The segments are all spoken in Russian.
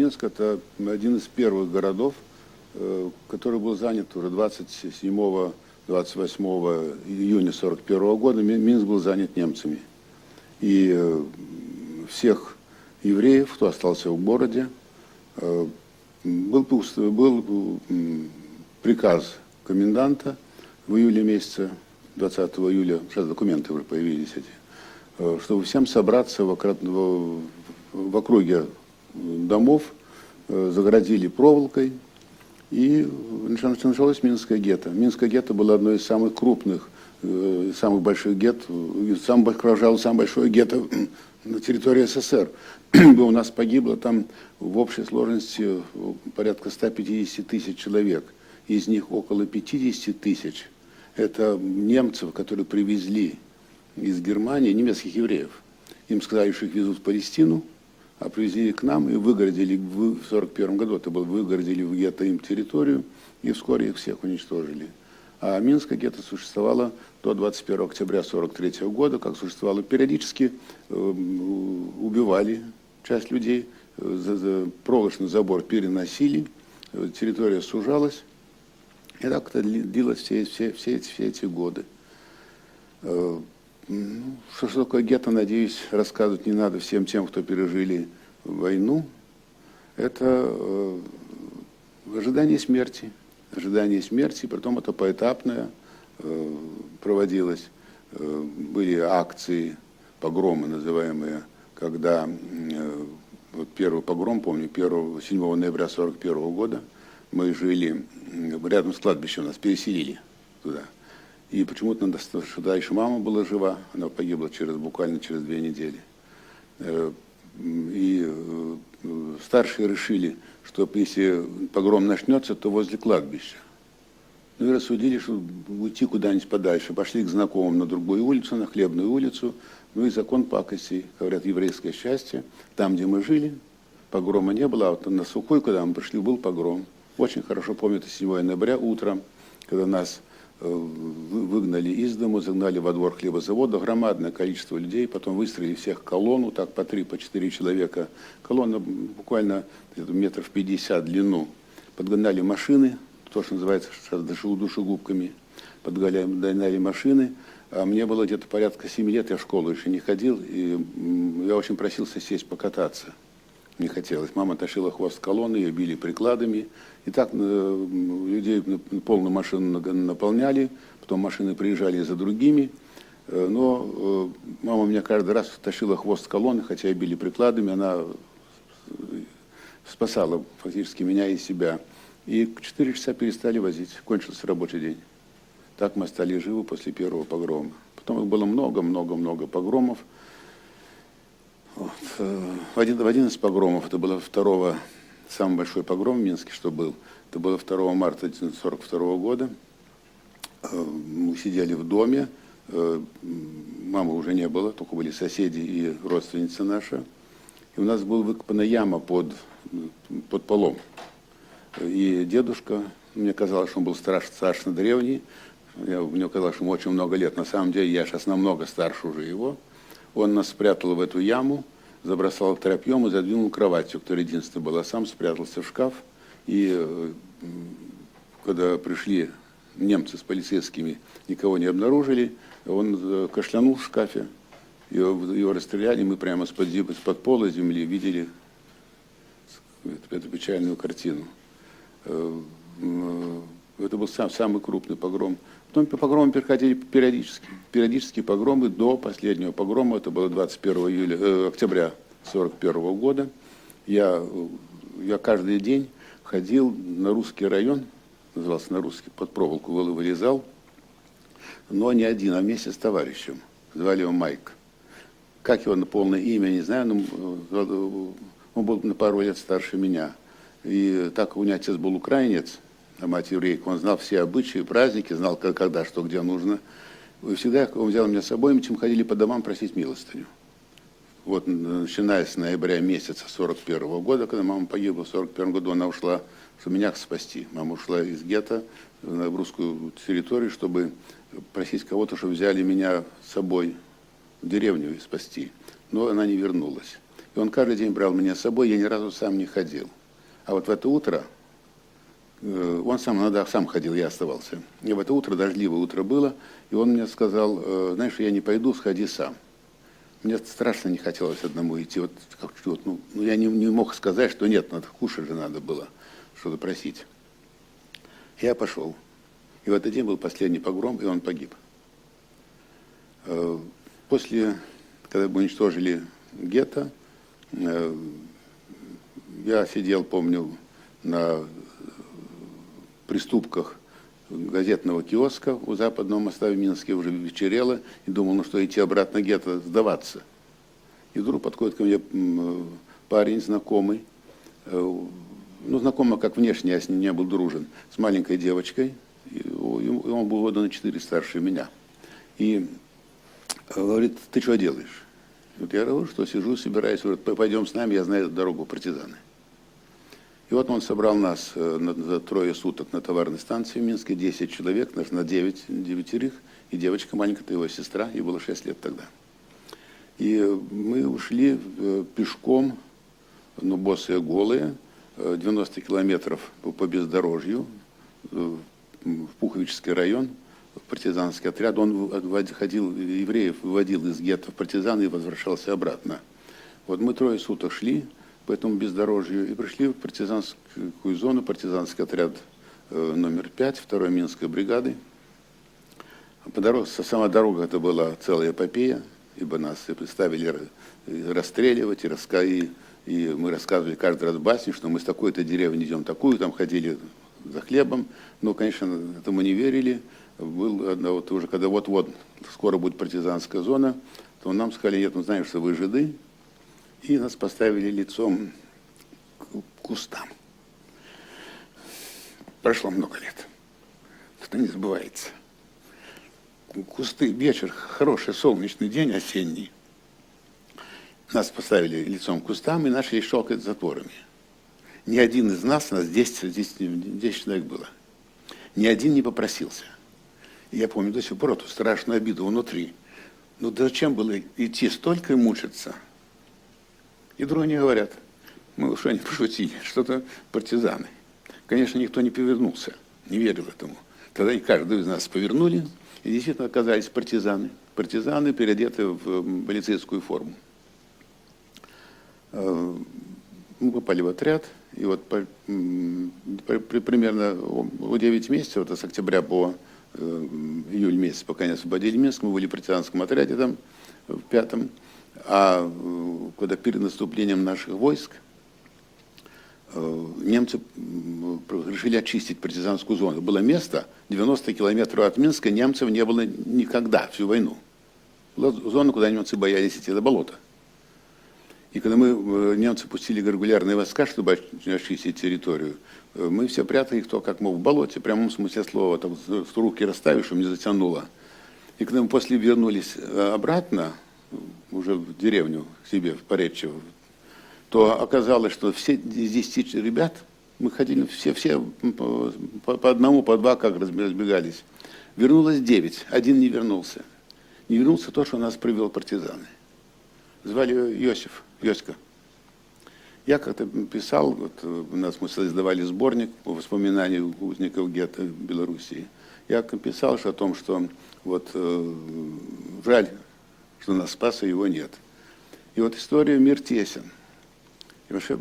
Минск – это один из первых городов, который был занят уже 27-28 июня 1941 года. Минск был занят немцами. И всех евреев, кто остался в городе, был приказ коменданта в июле месяце, 20 июля, сейчас документы уже появились эти, чтобы всем собраться в округе домов, загородили проволокой, и началось Минское гетто. Минское гетто было одно из самых крупных, самых больших гетт, пожалуй, самое большое гетто на территории СССР. У нас погибло там в общей сложности порядка 150 тысяч человек. Из них около 50 тысяч это немцев, которые привезли из Германии немецких евреев. Им сказали, что их везут в Палестину, а привезли к нам и выгородили в 1941 году. Это было, выгородили в гетто им территорию, и вскоре их всех уничтожили. А Минское гетто существовало до 21 октября 1943 года, как существовало периодически, убивали часть людей, проволочный забор переносили, территория сужалась. И так это длилось все эти годы. Что такое гетто, надеюсь, рассказывать не надо всем тем, кто пережили войну. Это ожидание смерти. Ожидание смерти, притом это поэтапное проводилось. Были акции, погромы называемые, когда вот первый погром, помню, 7 ноября 1941 года, мы жили рядом с кладбищем, нас переселили туда. И почему-то сюда еще мама была жива, она погибла буквально через 2 недели. И старшие решили, что если погром начнется, то возле кладбища. Ну и рассудили, что уйти куда-нибудь подальше. Пошли к знакомым на другую улицу, на Хлебную улицу. Ну и закон пакости, говорят, еврейское счастье. Там, где мы жили, погрома не было, а вот на Сухой, когда мы пришли, был погром. Очень хорошо помню, это 7 ноября утром, когда нас выгнали из дому, загнали во двор хлебозавода, громадное количество людей, потом выстроили всех в колонну, так по 3, по 4 человека. Колонна буквально метров 50 в длину. Подгоняли машины, то, что называется сейчас душегубками, подгоняли машины. А мне было где-то порядка 7 лет, я в школу еще не ходил, и я очень просился сесть покататься. Не хотелось. Мама тащила хвост колонны, ее били прикладами. И так людей полную машину наполняли, потом машины приезжали за другими. Но мама меня каждый раз тащила хвост колонны, хотя и били прикладами, она спасала фактически меня и себя. И к 4 часа перестали возить, кончился рабочий день. Так мы остались живы после первого погрома. Потом было много погромов. Вот. Один из погромов, это было самый большой погром в Минске, что был, это было 2 марта 1942 года. Мы сидели в доме, мамы уже не было, только были соседи и родственницы наши. И у нас была выкопана яма под полом. И дедушка, мне казалось, что он был страшно древний, мне казалось, что ему очень много лет. На самом деле я сейчас намного старше уже его. Он нас спрятал в эту яму, забросал тряпьем и задвинул кроватью, которая единственная была. Сам спрятался в шкаф. И когда пришли немцы с полицейскими, никого не обнаружили. Он кашлянул в шкафе, его расстреляли. Мы прямо из-под пола земли видели эту печальную картину. Это был самый крупный погром. Потом погромы переходили периодически. Периодические погромы до последнего погрома, это было 21 октября 1941 года. Я каждый день ходил на русский район, назывался на русский, под проволоку вылезал, но не один, а вместе с товарищем. Звали его Майк. Как его на полное имя, не знаю, но он был на пару лет старше меня. И так как у меня отец был украинец, а мать еврейка, он знал все обычаи, праздники, знал, когда, что, где нужно. И всегда он взял меня с собой, мы ходили по домам просить милостыню. Вот, начиная с ноября месяца 1941 года, когда мама погибла в 1941 году, она ушла, чтобы меня спасти. Мама ушла из гетто в русскую территорию, чтобы просить кого-то, чтобы взяли меня с собой в деревню и спасти. Но она не вернулась. И он каждый день брал меня с собой, я ни разу сам не ходил. А вот в это утро, он сам иногда сам ходил, я оставался. И в это утро, дождливое утро было, и он мне сказал: знаешь, я не пойду, сходи сам. Мне страшно не хотелось одному идти. Вот, я не мог сказать, что нет, надо, кушать же надо было, что-то просить. Я пошел. И в этот день был последний погром, и он погиб. После, когда мы уничтожили гетто, я сидел, помню, на приступках газетного киоска у Западного моста в Минске, уже вечерело, и думал, ну что, идти обратно в гетто, сдаваться. И вдруг подходит ко мне парень знакомый, знакомый как внешне, я с ним не был дружен, с маленькой девочкой, и он был года на 4 старше меня. И говорит: ты что делаешь? Вот я говорю, что сижу, собираюсь, говорит, пойдем с нами, я знаю дорогу в партизаны. И вот он собрал нас за 3 суток на товарной станции в Минске, 10 человек, нас на 9 и девочка маленькая, это его сестра, ей было 6 лет тогда. И мы ушли пешком, босые, голые, 90 километров по бездорожью, в Пуховический район, в партизанский отряд. Он ходил, евреев выводил из гетто в партизаны и возвращался обратно. Вот мы 3 суток шли по этому бездорожью и пришли в партизанскую зону, партизанский отряд номер 5, 2-й Минской бригады. Сама дорога это была целая эпопея, ибо нас ставили расстреливать, и мы рассказывали каждый раз басни, что мы с такой-то деревни идем такую, там ходили за хлебом. Но, конечно, этому не верили. Вот уже когда вот-вот скоро будет партизанская зона, то нам сказали: нет, мы знаем, что вы жиды, и нас поставили лицом к кустам. Прошло много лет. Это не забывается. Кусты, вечер, хороший солнечный день, осенний. Нас поставили лицом к кустам и начали щелкать затворами. Ни один из нас 10 человек было, ни один не попросился. И я помню до сих пор эту страшную обиду внутри. Ну зачем было идти столько и мучиться? И другие говорят: мы уж они пошутили, что-то партизаны. Конечно, никто не повернулся, не верил этому. Тогда и каждого из нас повернули, и действительно оказались партизаны. Партизаны, переодеты в полицейскую форму. Мы попали в отряд, и вот примерно 9 месяцев, это с октября по июль месяц, пока не освободили Минск, мы были в партизанском отряде там, в 5-м, а когда перед наступлением наших войск немцы решили очистить партизанскую зону. Было место, 90 километров от Минска, немцев не было никогда всю войну. Была зона, куда немцы боялись идти, это болото. И когда немцы пустили регулярные войска, чтобы очистить территорию, мы все прятали их кто как мог в болоте, в прямом смысле слова, так, с руки расставив, чтобы не затянуло. И когда мы после вернулись обратно, уже в деревню, к себе, в Поречье, то оказалось, что все из 10 ребят, мы ходили все по одному, по два, как разбегались. Вернулось 9, один не вернулся. Не вернулся то, что нас привел партизаны. Звали Йоська. Я как-то писал, вот у нас мы создавали сборник по воспоминаниям узников гетто в Белоруссии. Я писал о том, что вот жаль, что нас спас, и его нет. И вот история «Мир тесен». И вообще,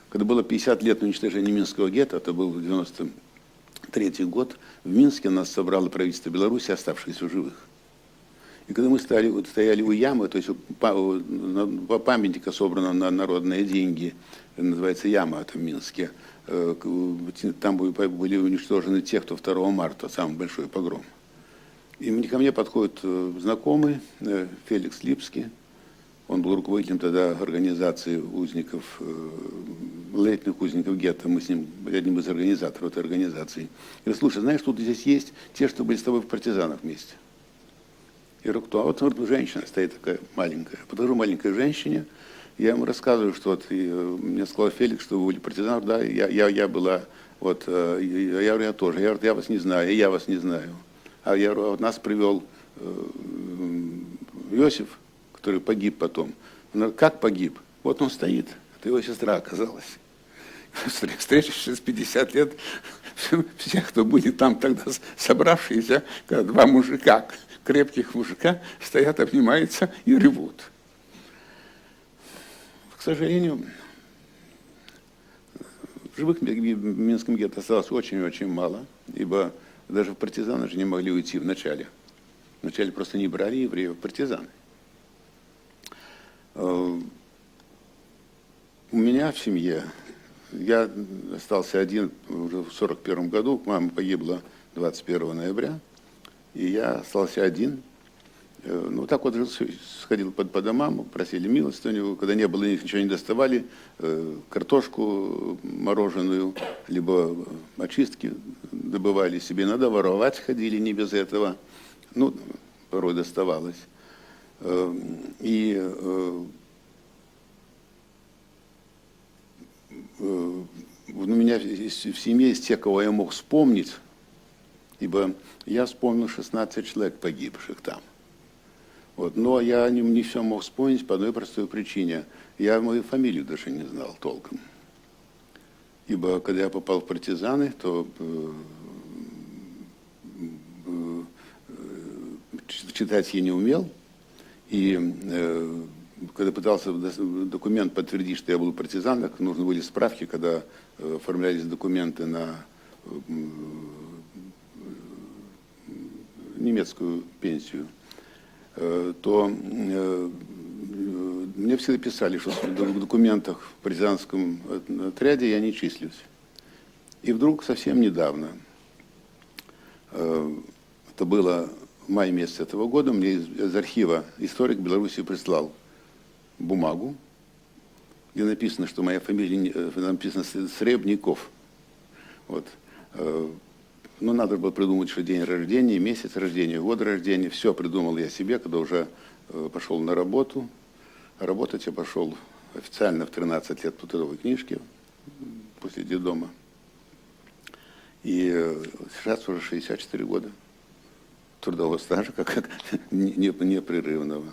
когда было 50 лет уничтожения Минского гетто, это был 93-й год, в Минске нас собрало правительство Беларуси, оставшиеся в живых. И когда мы стояли у ямы, то есть памятника, собранного на народные деньги, называется яма, это в Минске, там были уничтожены те, кто 2 марта, самый большой погром. И ко мне подходит знакомый Феликс Липский, он был руководителем тогда организации узников, летних узников гетто, мы с ним были одним из организаторов этой организации. И говорит: слушай, знаешь, тут здесь есть те, что были с тобой в партизанах вместе. Я говорю: кто? А вот женщина стоит такая маленькая. Подхожу маленькой женщине, я ему рассказываю, что вот, мне сказал Феликс, что вы были партизаны. Да, я была, вот, я говорю: я тоже. Я говорю: я вас не знаю, и я вас не знаю. А я говорю: вот нас привел Иосиф, который погиб потом. Он говорит: как погиб? Вот он стоит, это его сестра оказалась. встреча через 50 лет, все, кто будет там тогда собравшиеся, когда два мужика, крепких мужика, стоят, обнимаются и ревут. К сожалению, живых в Минском гетто осталось очень-очень мало, ибо даже партизаны же не могли уйти в начале. Вначале просто не брали евреев, партизаны. У меня в семье, я остался один уже в 1941 году, мама погибла 21 ноября, и я остался один. Ну, так вот сходил по домам, просили милостыню, когда не было, ничего не доставали, картошку мороженую, либо очистки добывали себе, иногда воровать ходили, не без этого, ну, порой доставалось. И у меня в семье есть те, кого я мог вспомнить, ибо я вспомнил 16 человек погибших там. Вот. Но я не все мог вспомнить по одной простой причине. Я мою фамилию даже не знал толком. Ибо когда я попал в партизаны, то читать я не умел. И когда пытался документ подтвердить, что я был партизан, нужны были справки, когда оформлялись документы на немецкую пенсию, то мне всегда писали, что в документах в партизанском отряде я не числюсь. И вдруг совсем недавно, это было в мае месяце этого года, мне из архива историк Беларуси прислал бумагу, где написано, что моя фамилия, написано Сребников. Вот. Но надо было придумать, что день рождения, месяц рождения, год рождения. Все придумал я себе, когда уже пошел на работу. Работать я пошел официально в 13 лет по трудовой книжке после детдома. И сейчас уже 64 года трудового стажа, как непрерывного.